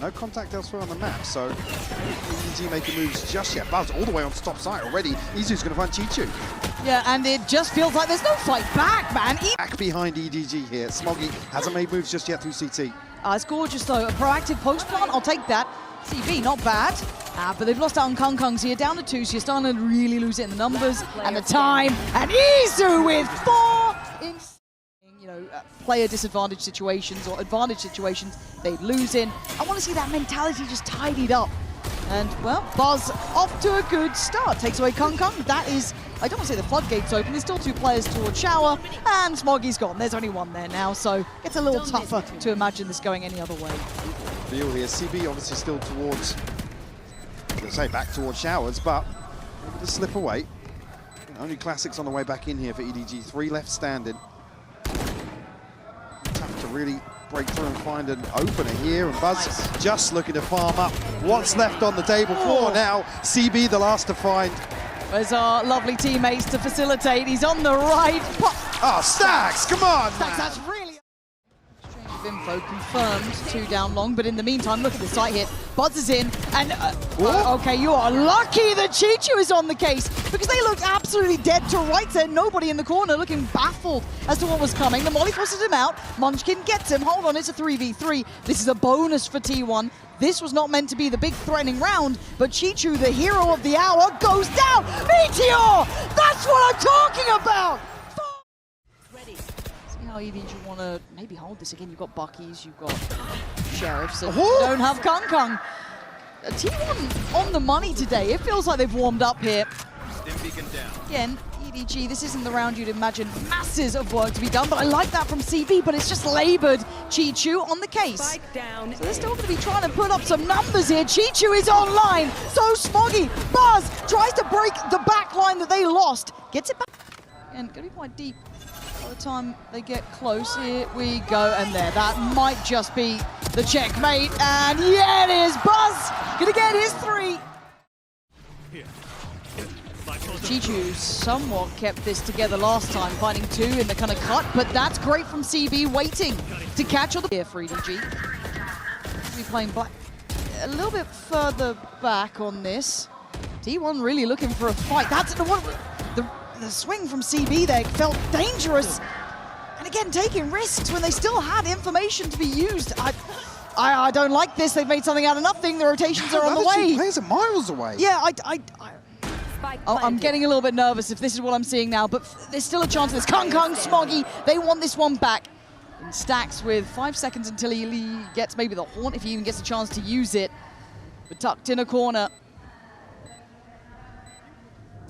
No contact elsewhere on the map, so EDG making moves just yet. Buzz all the way on top side already. Izu's going to find Chichu. Yeah, and it just feels like there's no fight back, man. Back behind EDG here. Smoggy hasn't made moves just yet through CT. It's gorgeous, though. A proactive post plant, I'll take that. CB, not bad. But they've lost out on Kung Kung, so you're down to 2, so you're starting to really lose it in the numbers and the time. And Izu with 4 in, player disadvantage situations or advantage situations they lose in. I want to see that mentality just tidied up. And, well, Buzz off to a good start. Takes away Kung Kung. That is, I don't want to say the floodgates open. There's still 2 players towards Shower, and Smoggy's gone. There's only 1 there now, so it's a little tougher to imagine this going any other way. Feel here. CB obviously still towards, back towards Showers, but able to slip away. Only Classics on the way back in here for EDG. 3 left standing. Tough to really break through and find an opener here, and Buzz just looking to farm up what's left on the table. 4 now. CB the last to find. There's our lovely teammates to facilitate. He's on the right. Oh, Stacks, come on, Stacks, that's really... Exchange of info confirmed, 2 down long, but in the meantime, look at the site hit. Buzz is in, and okay, you are lucky that Chichu is on the case, because they looked absolutely dead to rights there. Nobody in the corner looking baffled as to what was coming. The Molly forces him out. Munchkin gets him. Hold on, it's a 3v3. This is a bonus for T1. This was not meant to be the big threatening round, but Chichu, the hero of the hour, goes down. Meteor! That's what I'm talking about! Ready. See how EDG want to maybe hold this again. You've got Bucky's, you've got Sheriffs, and you don't have Kung Kung. T1 on the money today. It feels like they've warmed up here. Again, EDG, this isn't the round you'd imagine masses of work to be done, but I like that from CB, but it's just labored Chichu on the case. So they're still going to be trying to put up some numbers here. Chichu is online, so Smoggy. Buzz tries to break the back line that they lost. Gets it back. And going to be quite deep by the time they get close. Here we go, and there. That might just be the checkmate, and yeah, it is. Buzz going to get his 3. Chichu somewhat kept this together last time, finding 2 in the kind of cut, but that's great from CB, waiting to catch all the here for EDG. Be playing black a little bit further back on this. T1 really looking for a fight. That's the swing from CB there felt dangerous, and again taking risks when they still had information to be used. I don't like this. They've made something out of nothing. The rotations are on the way. 2 players are miles away. Yeah, I'm getting a little bit nervous if this is what I'm seeing now, but there's still a chance of this. Kung Kung, Smoggy, they want this one back. And Stacks with 5 seconds until he gets maybe the Haunt, if he even gets a chance to use it. But tucked in a corner.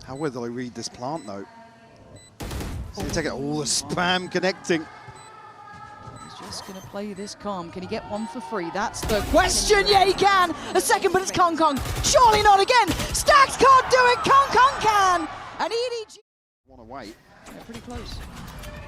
How will they read this plant, though? So you take it all the spam connecting. He's just going to play this calm. Can he get 1 for free? That's the question. Yeah, he can. A second, but it's Kung Kung. Surely not again. Stacks can't do it. Kung Kung can. And EDG Want to wait? Yeah, pretty close.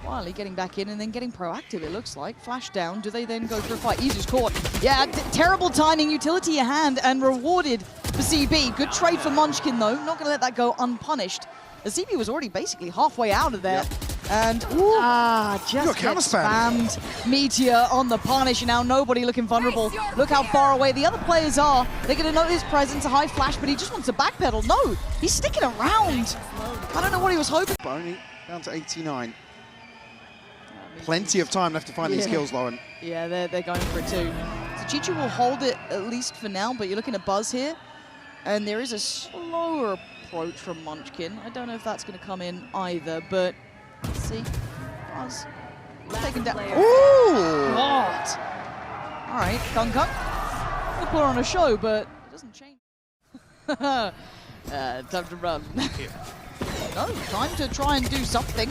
Wiley getting back in and then getting proactive, it looks like. Flash down. Do they then go for a fight? Izu's caught. Yeah, terrible timing. Utility your hand and rewarded for CB. Good trade for Munchkin, though. Not going to let that go unpunished. The CB was already basically halfway out of there. Yep. And just gets spammed. Meteor on the punish, and now nobody looking vulnerable. Look how far away the other players are. They're going to know his presence, a high flash, but he just wants to backpedal. No, he's sticking around. I don't know what he was hoping. But only down to 89. Plenty of time left to find these kills, Lauren. Yeah, they're going for it too. So Chichu will hold it at least for now, but you're looking at Buzz here, and there is a slower approach from Munchkin. I don't know if that's going to come in either, but let's see. Buzz taken down. Ooh! What? All right, Kung Kung. We'll put on a show, but it doesn't change. Time to run. No, time to try and do something.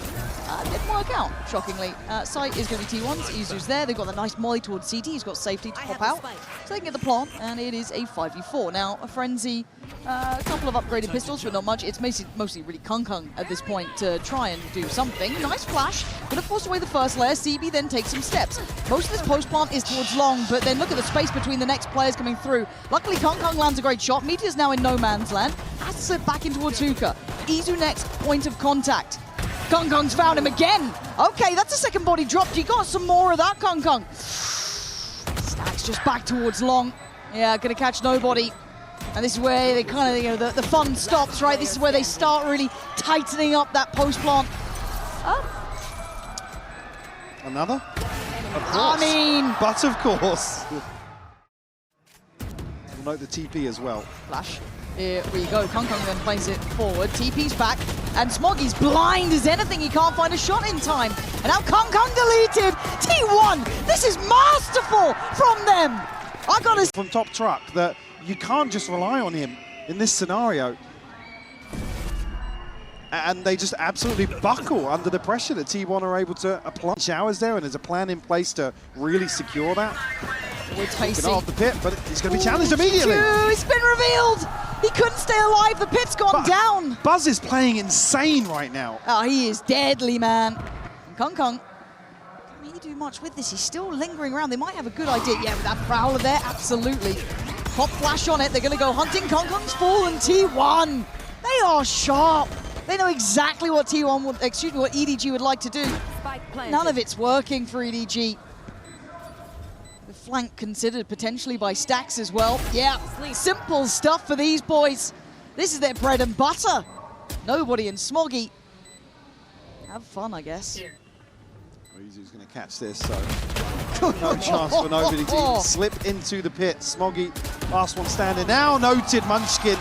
Didn't work out, shockingly. Site is going to be T1's. Izu's there. They've got the nice molly towards CT. He's got safety to pop out. So they can get the plant, and it is a 5v4. Now, a Frenzy, a couple of upgraded pistols, but not much. It's mostly really Kung Kung at this point to try and do something. Nice flash. Gonna force away the first layer. CB then takes some steps. Most of this post plant is towards long, but then look at the space between the next players coming through. Luckily, Kung Kung lands a great shot. Meteor's now in no man's land. Has to slip back in towards Hookah. Izu next, point of contact. Kung Kung's found him again. Okay, that's a second body dropped. You got some more of that, Kung Kung. Stacks just back towards long. Yeah, gonna catch nobody. And this is where they kind of, you know, the fun stops, right? This is where they start really tightening up that post plant. Oh. Another? Of course. I mean... But of course. We'll note the TP as well. Flash. Here we go. Kung then plays it forward. TP's back. And Smoggy's blind as anything. He can't find a shot in time. And now Kung deleted. T1. This is masterful from them. I got to... From top truck that you can't just rely on him in this scenario. And they just absolutely buckle under the pressure that T1 are able to apply. Showers there, and there's a plan in place to really secure that. We're Taking off the pit, but it's going to be challenged immediately. It's been revealed. He couldn't stay alive. The pit's gone down. Buzz is playing insane right now. Oh, he is deadly, man. And Kung can't really do much with this. He's still lingering around. They might have a good idea. Yeah, with that Prowler there, absolutely. Pop flash on it. They're going to go hunting. Kung's fallen. T1. They are sharp. They know exactly what T1 would, excuse me, what EDG would like to do. None of it's working for EDG. The flank considered potentially by Stacks as well. Yeah, simple stuff for these boys. This is their bread and butter. Nobody in Smoggy. Have fun, I guess. Izu's going to catch this, so no chance for nobody to even slip into the pit. Smoggy, last one standing now. Noted Munchkin.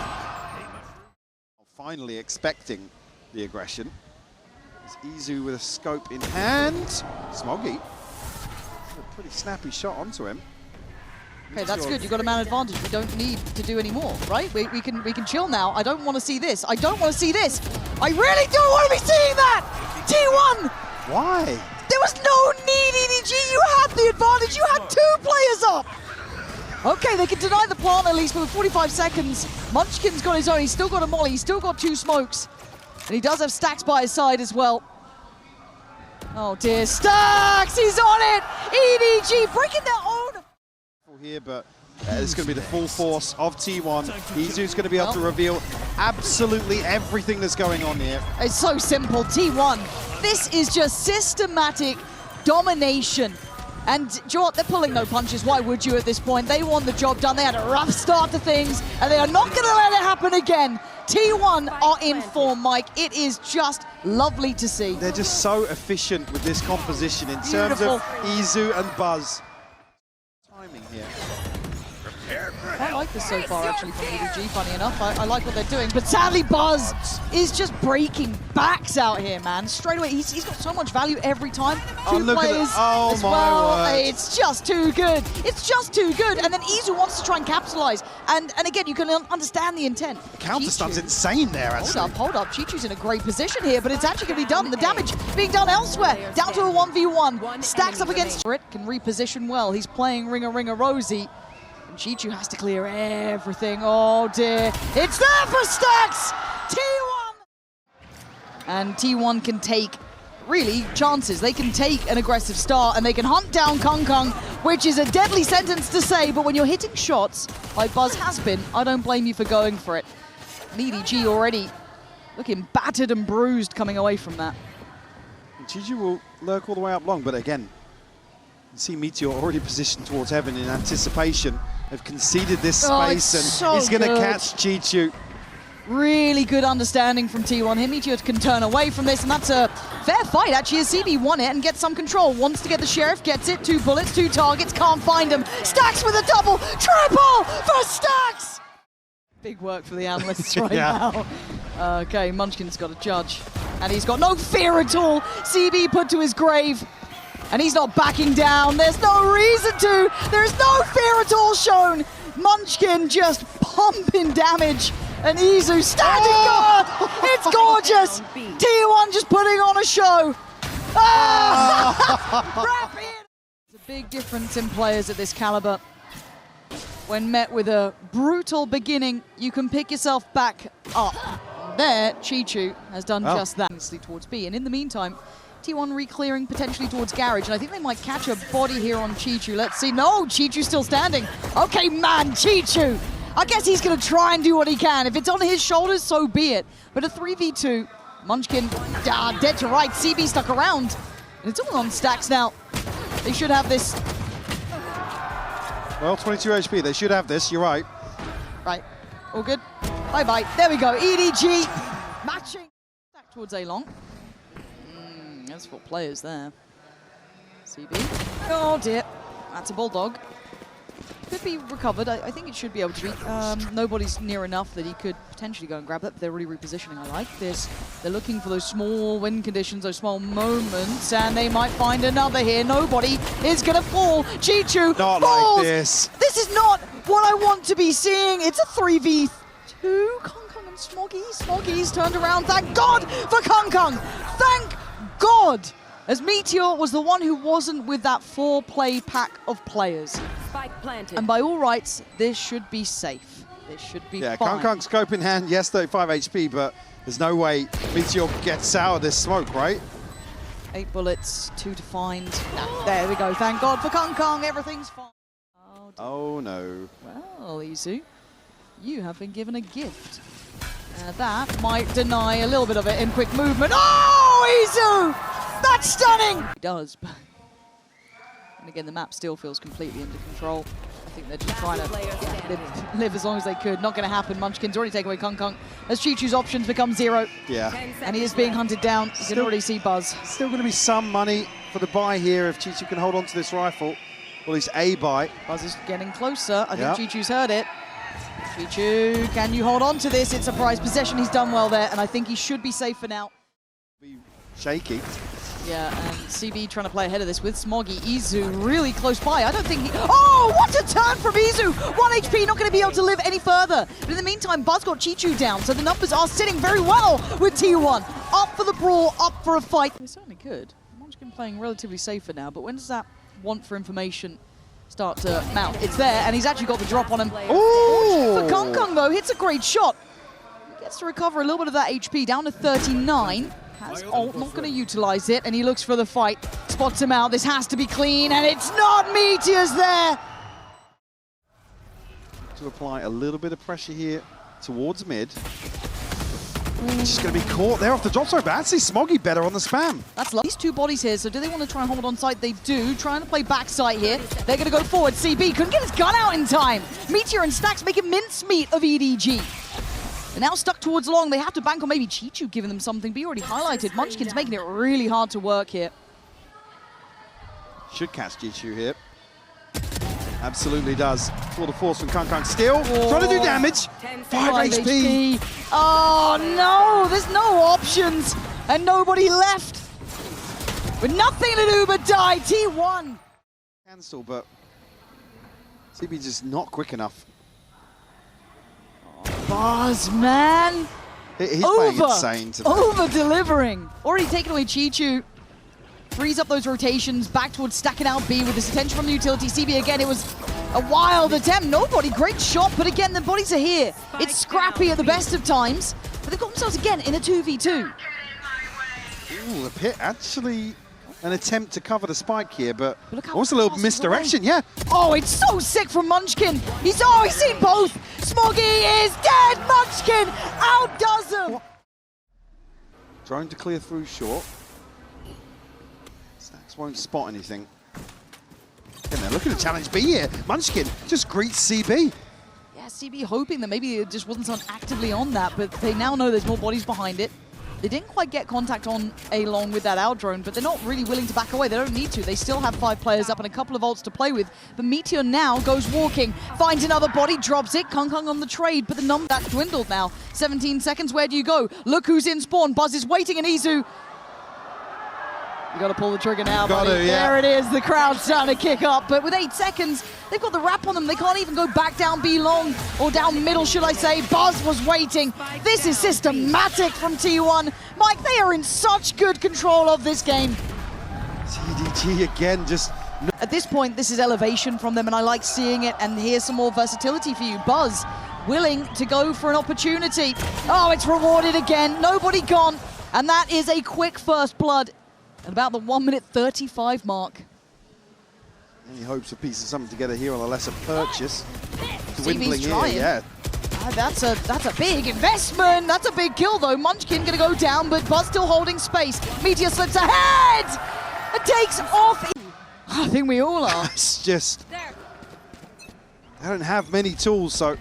Finally expecting the aggression. It's Izu with a scope in hand. Smoggy, a pretty snappy shot onto him. Okay, that's good. You've got a man advantage. We don't need to do any more, right? We can chill now. I don't want to see this. I don't want to see this. I really don't want to be seeing that. T1. Why? There was no need, EDG. You had the advantage. You had 2 players up. Okay, they can deny the plant at least for 45 seconds. Munchkin's got his own. He's still got a molly. He's still got 2 smokes. And he does have Stacks by his side as well. Oh dear, Stacks! He's on it! EDG breaking their own. Here, but it's going to be the full force of T1. Izu's going to be able to reveal absolutely everything that's going on here. It's so simple. T1. This is just systematic domination. And do you know what? They're pulling no punches. Why would you at this point? They want the job done. They had a rough start to things, and they are not going to let it happen again. T1 are in form, Mike. It is just lovely to see. They're just so efficient with this composition in terms of Izu and Buzz. Timing here. I like this so far, actually, from EDG, funny enough. I like what they're doing. But sadly, Buzz is just breaking backs out here, man. Straight away, he's got so much value every time. 2 players as well. It's just too good. It's just too good. And then Izu wants to try and capitalize. And again, you can understand the intent. The counter stun's insane there, actually. Hold up. Chichu's in a great position here, but it's actually going to be done. The damage being done elsewhere. Down to a 1v1. Stacks up against it. Can reposition well. He's playing Ringer Rosie. Chichu has to clear everything. Oh dear. It's there for Stacks! T1! And T1 can take, really, chances. They can take an aggressive start and they can hunt down Kung, which is a deadly sentence to say, but when you're hitting shots, like Buzz has been, I don't blame you for going for it. And EDG already looking battered and bruised coming away from that. Chichu will lurk all the way up long, but again, you see Meteor already positioned towards heaven in anticipation. They've conceded this space, and he's going to catch Chichu. Really good understanding from T1. Here, Meteor can turn away from this, and that's a fair fight, actually, as CB won it and gets some control. Wants to get the Sheriff, gets it. 2 bullets, 2 targets, can't find him. Stacks with a double, triple for Stacks! Big work for the analysts right now. Okay, Munchkin's got a judge, and he's got no fear at all. CB put to his grave. And he's not backing down. There's no reason to. There's no fear at all shown. Munchkin just pumping damage. And Izu standing guard. It's gorgeous. T1 just putting on a show. It's a big difference in players at this caliber. When met with a brutal beginning, you can pick yourself back up. There, Chichu has done just that. Towards B. And in the meantime, T1 re-clearing potentially towards Garage, and I think they might catch a body here on Chichu. Let's see. No, Chichu's still standing. Okay, man, Chichu. I guess he's going to try and do what he can. If it's on his shoulders, so be it. But a 3v2, Munchkin dead to right. CB stuck around. And it's all on Stacks now. They should have this. Well, 22 HP. They should have this. You're right. Right. All good. Bye-bye. There we go. EDG matching back towards A-Long. That's 4 players there. CB. Oh, dear. That's a Bulldog. Could be recovered. I think it should be able to be. Nobody's near enough that he could potentially go and grab that. They're really repositioning. I like this. They're looking for those small win conditions, those small moments, and they might find another here. Nobody is going to fall. Chichu Not falls. like this. This is not what I want to be seeing. It's a 3v2. Kong Kong and Smoggy. Smoggy's turned around. Thank God for Kong Kong. Thank God. As Meteor was the one who wasn't with that 4-play pack of players. Spike planted. And by all rights, this should be safe. This should be Yeah, fine. Kong Kong scope in hand. Yes, 35 HP, but there's no way Meteor gets out of this smoke, right? 8 bullets, 2 to find. There we go. Thank God for Kong Kong. Everything's fine. Oh, no. Well, Izu, you have been given a gift. That might deny a little bit of it in quick movement. Oh, Izu! That's stunning! He does, but... And again, the map still feels completely under control. I think they're just trying to live as long as they could. Not going to happen. Munchkin's already taken away Kong Kong. As Chichu's options become 0. Yeah. And he is being hunted down. You can already see Buzz. Still going to be some money for the buy here if Chichu can hold on to this rifle. Well, it's a buy. Buzz is getting closer. I think Chichu's heard it. Chichu, can you hold on to this? It's a prized possession. He's done well there, and I think he should be safe for now. Be shaky. Yeah, and CB trying to play ahead of this with Smoggy. Izu really close by. I don't think he... Oh, what a turn from Izu! 1 HP, not going to be able to live any further. But in the meantime, Buzz got Chichu down, so the numbers are sitting very well with T1. Up for the brawl, up for a fight. They certainly could. Munchkin playing relatively safer now, but when does that want for information start to mount? It's there, and he's actually got the drop on him. Ooh! For Kong Kong, though, hits a great shot. He gets to recover a little bit of that HP, down to 39. Has ult, not going to utilize it, and he looks for the fight. Spots him out. This has to be clean, and it's not. Meteor's there. To apply a little bit of pressure here towards mid. Just going to be caught there off the drop. So bad. See Smoggy better on the spam. That's lovely. These 2 bodies here, so do they want to try and hold on site? They do. Trying to play backside here. They're going to go forward. CB couldn't get his gun out in time. Meteor and Stacks making mincemeat of EDG. They're now stuck towards long. They have to bank on maybe Chichu giving them something, but he already highlighted. Munchkin's making it really hard to work here. Should catch Chichu here. Absolutely does. Tour de force from Kong Kong. Still trying to do damage. 5 HP. Oh no, there's no options and nobody left. With nothing to do but die. T1. Cancel, but CB just not quick enough. Buzz, man. He's playing insane today. Over-delivering. Already taken away Chichu. Frees up those rotations, back towards stacking out B with this attention from the utility. CB again, it was a wild attempt. Nobody, great shot, but again, the bodies are here. It's scrappy at the best of times, but they've got themselves again in a 2v2. Ooh, the pit actually an attempt to cover the spike here, but look how almost a little fast misdirection, yeah. Oh, it's so sick from Munchkin. He's seen both. Smoggy is dead. Munchkin outdoes him. Trying to clear through short. Stacks won't spot anything. And they're looking to challenge B here. Munchkin just greets CB. Yeah, CB hoping that maybe it just wasn't actively on that, but they now know there's more bodies behind it. They didn't quite get contact on A-Long with that out drone, but they're not really willing to back away. They don't need to. They still have 5 players up and a couple of ults to play with. But Meteor now goes walking, finds another body, drops it. Kong Kong on the trade, but the number that's dwindled now. 17 seconds, where do you go? Look who's in spawn. Buzz is waiting, and Izu. You got to pull the trigger now, buddy. There it is. The crowd's starting to kick up. But with 8 seconds, they've got the wrap on them. They can't even go back down B long, or down middle, should I say. Buzz was waiting. This is systematic from T1. Mike, they are in such good control of this game. EDG again, just... At this point, this is elevation from them, and I like seeing it. And here's some more versatility for you. Buzz, willing to go for an opportunity. Oh, it's rewarded again. Nobody gone. And that is a quick first blood. At about the 1:35 mark. Any hopes of piecing something together here on a lesser purchase. CB's trying. Yeah. That's a big investment. That's a big kill though. Munchkin gonna go down, but Buzz still holding space. Meteor slips ahead. It takes off. I think we all are. It's just They don't have many tools, so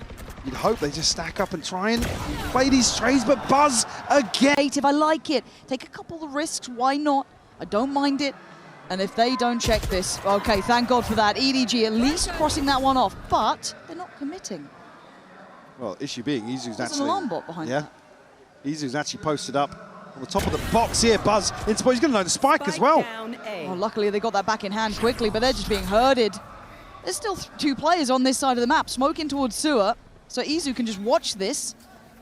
you'd hope they just stack up and try and play these trades, but Buzz again. If I like it, take a couple of risks, why not? I don't mind it. And if they don't check this, okay, thank God for that. EDG at least crossing that one off, but they're not committing. Well, issue being, Izu's There's actually... an alarm bot behind that. Izu's actually posted up on the top of the box here. Buzz, he's going to know the spike as well. Well, luckily they got that back in hand quickly, but they're just being herded. There's still two players on this side of the map, Smoke in towards Sewer, so Izu can just watch this.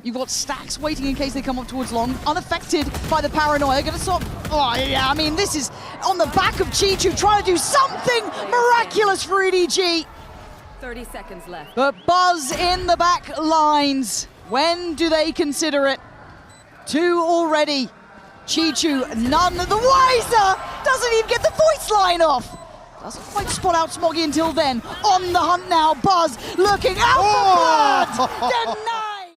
You've got Stacks waiting in case they come up towards Long, unaffected by the paranoia. They're going to sort of, oh yeah, I mean, this is on the back of Chichu trying to do something miraculous for EDG. 30 seconds left. But Buzz in the back lines. When do they consider it? 2 already. Chichu, none the wiser. Doesn't even get the voice line off. Doesn't quite spot out Smoggy until then. On the hunt now, Buzz looking out for blood. Denied.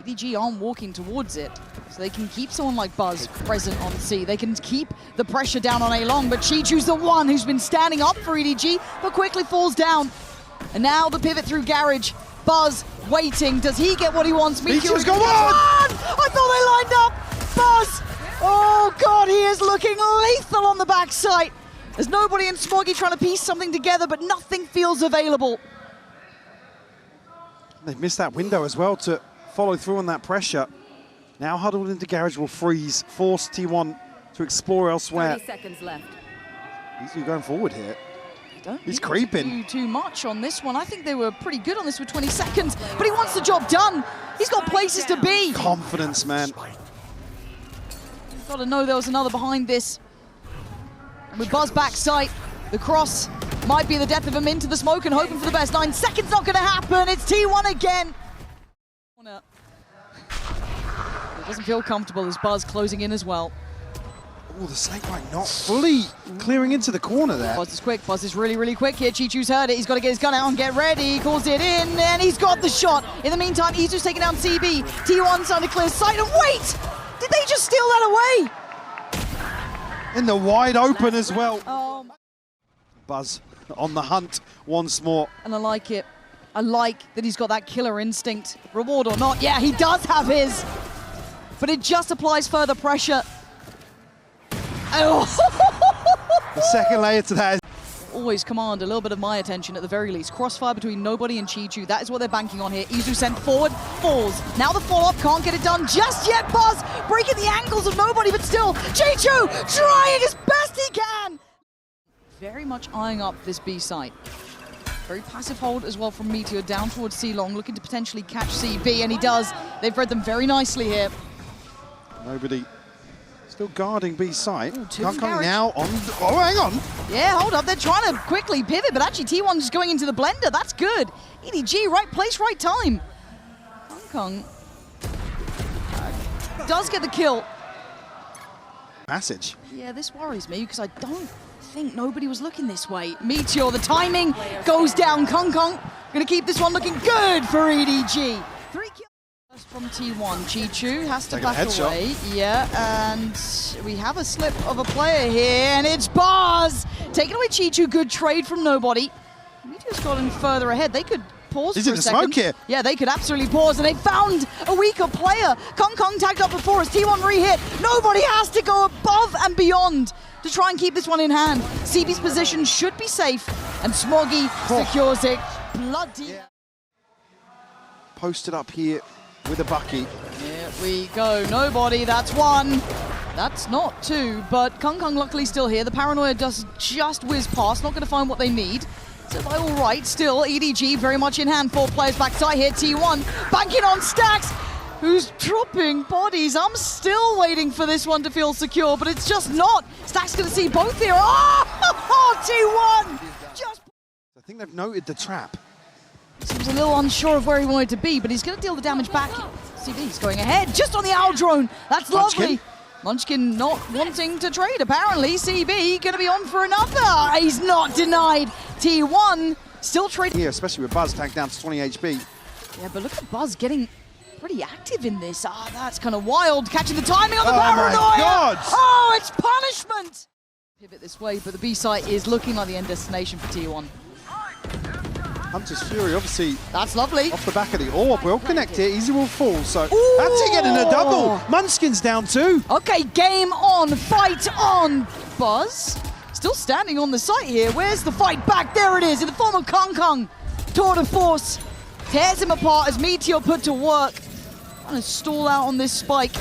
EDG aren't walking towards it, so they can keep someone like Buzz present on C. They can keep the pressure down on A-Long, but Chichu's the one who's been standing up for EDG, but quickly falls down. And now the pivot through Garage. Buzz waiting. Does he get what he wants? Meteor's gone on! I thought they lined up. Buzz! Oh God, he is looking lethal on the backside. There's nobody in Smoggy trying to piece something together, but nothing feels available. They've missed that window as well to follow through on that pressure. Now huddled into Garage will freeze, force T1 to explore elsewhere. 30 seconds left. Izu going forward here. He's He creeping. doesn't do too much on this one. I think they were pretty good on this with 20 seconds, but he wants the job done. He's got places to be. Confidence, man. You've got to know there was another behind this. And with Buzz backside, the cross might be the death of him into the smoke and hoping for the best. 9 seconds not going to happen. It's T1 again. It doesn't feel comfortable as Buzz closing in as well. Oh, the snake bite not fully clearing into the corner there. Buzz is quick. Buzz is really, really quick here. Chichu's heard it. He's got to get his gun out and get ready. He calls it in, and he's got the shot. In the meantime, Izu's taking down CB. T1's trying to clear sight. And wait! Did they just steal that away? In the wide open as well. Oh, Buzz on the hunt once more. and I like it. I like that he's got that killer instinct. Reward or not, yeah, he does have his. But it just applies further pressure. Oh. The second layer to that is Always command a little bit of my attention at the very least. Crossfire between Nobody and Chichu. That is what they're banking on here. Izu sent forward, falls. Now the follow-up can't get it done just yet. Buzz breaking the ankles of Nobody, but still, Chichu trying as best he can. Very much eyeing up this B site. Very passive hold as well from Meteor down towards C-Long, looking to potentially catch CB, and he does. They've read them very nicely here. Nobody still guarding B site. two Can't from come Garage. now on. Oh, hang on. Yeah, hold up. They're trying to quickly pivot, but actually T1's going into the blender. That's good. EDG, right place, right time. Kong does get the kill. Passage. Yeah, this worries me because I don't think Nobody was looking this way. Meteor, the timing goes down. Kong gonna keep this one looking good for EDG. 3 kills from T1. Chichu has to Taking a back headshot. away. Yeah, and we have a slip of a player here, and it's Buzz! Taking away Chichu, good trade from Nobody. Meteor's gotten further ahead. They could pause He's for in a the second. smoke here. Yeah, they could absolutely pause, and they found a weaker player. Kong tagged up before us. T1 re-hit. Nobody has to go above and beyond to try and keep this one in hand. CB's position should be safe, and Smoggy secures it. Bloody. Yeah. Posted up here with a bucky. Here we go. Nobody. That's 1. That's not 2, but Kong luckily still here. The paranoia does just whiz past. Not going to find what they need. So by all right, still EDG very much in hand. 4 players backside here. T1 banking on Stacks, who's dropping bodies. I'm still waiting for this one to feel secure, but it's just not. Stacks going to see both here. Oh, T1! Just. I think they've noted the trap. Seems a little unsure of where he wanted to be, but he's going to deal the damage back. CB's going ahead, just on the owl drone. That's lovely. Munchkin not wanting to trade, apparently. CB going to be on for another. He's not denied. T1 still trading. Here, especially with Buzz tagged down to 20 HP. Yeah, but look at Buzz getting pretty active in this. That's kind of wild. Catching the timing on the Oh my paranoia. God. Oh, it's punishment. Pivot this way, but the B site is looking like the end destination for T1. Hunter's Fury, obviously, That's lovely. off the back of the orb. Will connect here. Easy will fall. So that's it, getting a double. Munchkin's down too. Okay, game on, fight on. Buzz still standing on the site here. Where's the fight back? There it is, in the form of Kong Kong. Tour de force tears him apart as Meteor put to work. Trying to stall out on this spike.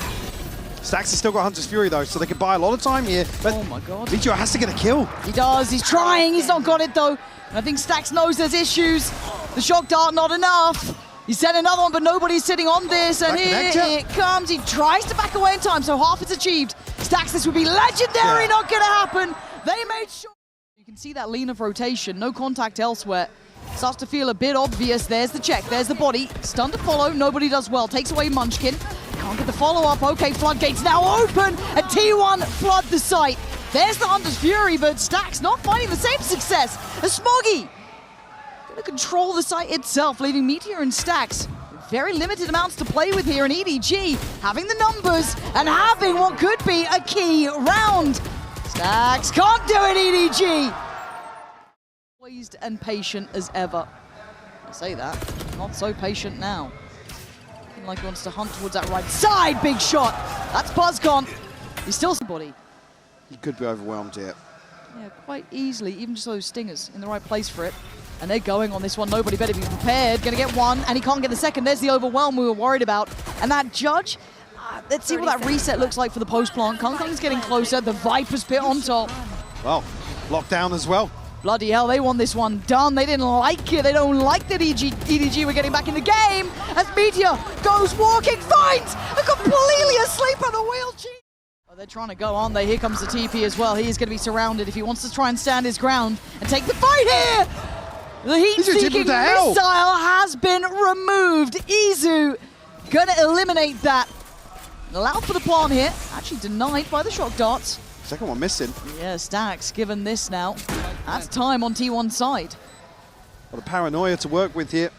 Stax has still got Hunter's Fury though, so they can buy a lot of time here. But Oh my god. Meteor has to get a kill. He does, he's trying, he's not got it though. And I think Stax knows there's issues. The shock dart not enough. He sent another one, but nobody's sitting on this. And here it comes. He tries to back away in time, so half is achieved. Stax, this would be legendary, not gonna happen. They made sure. You can see that lean of rotation, no contact elsewhere. Starts to feel a bit obvious. There's the check, there's the body. Stun to follow, nobody does well. Takes away Munchkin. Can't get the follow-up. Okay, floodgates now open, and T1 flood the site. There's the Hunter's Fury, but Stax not finding the same success as Smoggy. Gonna control the site itself, leaving Meteor and Stax with very limited amounts to play with here, and EDG having the numbers and having what could be a key round. Stax can't do it, EDG. Poised and patient as ever. I say that, not so patient now. Looking like he wants to hunt towards that right side, big shot. That's Buzz gone. He's still somebody. He could be overwhelmed here. Yeah, quite easily, even just those stingers in the right place for it. And they're going on this one. Nobody better be prepared. Gonna get one, and he can't get the second. There's the overwhelm we were worried about. And that judge, let's see what that reset looks like for the post plant. Kong Kong's getting closer. The Viper's pit on top. Well, locked down as well. Bloody hell, they want this one done. They didn't like it. They don't like that EDG were getting back in the game. As Meteor goes walking, finds a completely asleep on the wheel. Oh, they're trying to go, aren't they? Here comes the TP as well. He is going to be surrounded if he wants to try and stand his ground and take the fight here. The heat-seeking missile has been removed. Izu gonna eliminate that. Allowed for the plant here. Actually denied by the shock darts. Second one missing. Yeah, Stax given this now. That's time on T1's side. Got a paranoia to work with here.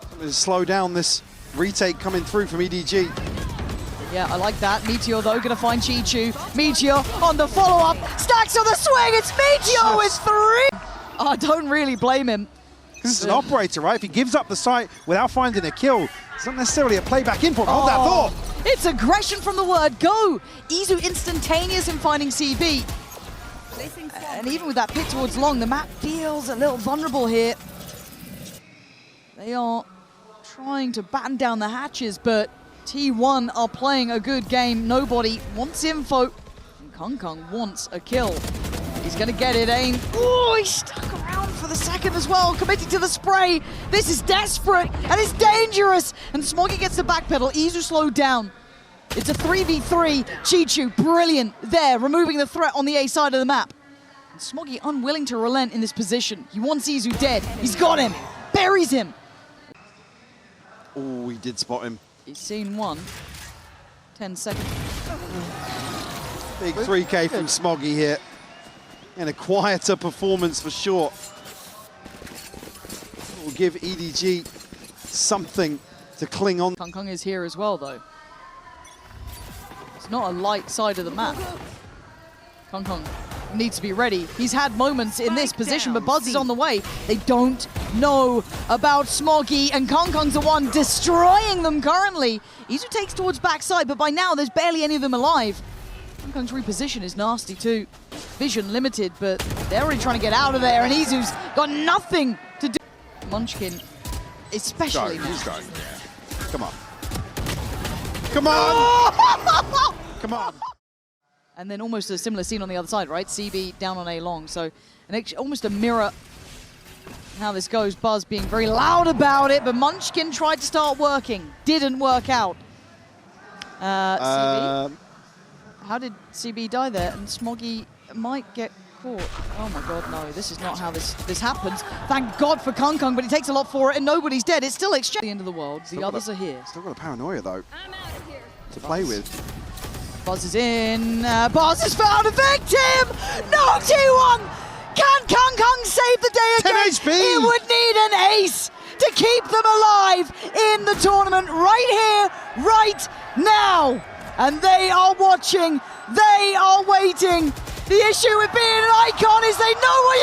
Something to slow down this retake coming through from EDG. Yeah, I like that. Meteor, though, going to find Chi-Chu. Meteor on the follow-up. Stax on the swing. It's Meteor with 3. Oh, I don't really blame him. This is an operator, right? If he gives up the site without finding a kill, it's not necessarily a playback in for him. Hold that thought. It's aggression from the word go. Izu instantaneous in finding CB. And even with that pit towards long, the map feels a little vulnerable here. They are trying to batten down the hatches, but T1 are playing a good game. Nobody wants info. And Kong Kong wants a kill. He's going to get it, aimed. Oh, he stuck around for the second as well, committing to the spray. This is desperate, and it's dangerous. And Smoggy gets the backpedal. Izu slowed down. It's a 3v3. Chi-Chu, brilliant there, removing the threat on the A side of the map. And Smoggy unwilling to relent in this position. He wants Izu dead. He's got him. Buries him. Oh, he did spot him. He's seen one. 10 seconds. Big 3K from Smoggy here. And a quieter performance for sure. Will give EDG something to cling on. Kong Kong is here as well, though. It's not a light side of the map. Kong Kong needs to be ready. He's had moments in this position, but Buzz is on the way. They don't know about Smoggy, and Kong Kong's the one destroying them currently. Izu takes towards backside, but by now there's barely any of them alive. Kong Kong's reposition is nasty too. Vision limited, but they're already trying to get out of there, and Izu's got nothing to do. Munchkin, especially. He's going. Come on. Come on! Come on! And then almost a similar scene on the other side, right? CB down on A long, so almost a mirror how this goes. Buzz being very loud about it, but Munchkin tried to start working. Didn't work out. CB? How did CB die there? And Smoggy might get caught. Oh my god, no, this is not how this happens. Thank God for Kong Kong, but he takes a lot for it, and nobody's dead. It's still exchange. The end of the world. The others are here. Still got a paranoia, though, to play with. Buzz is in. Buzz has found a victim! No, T1! Can Kong Kong save the day again? 10 HP! It would need an ace to keep them alive in the tournament right here, right now. And they are watching. They are waiting. The issue with being an icon is they know what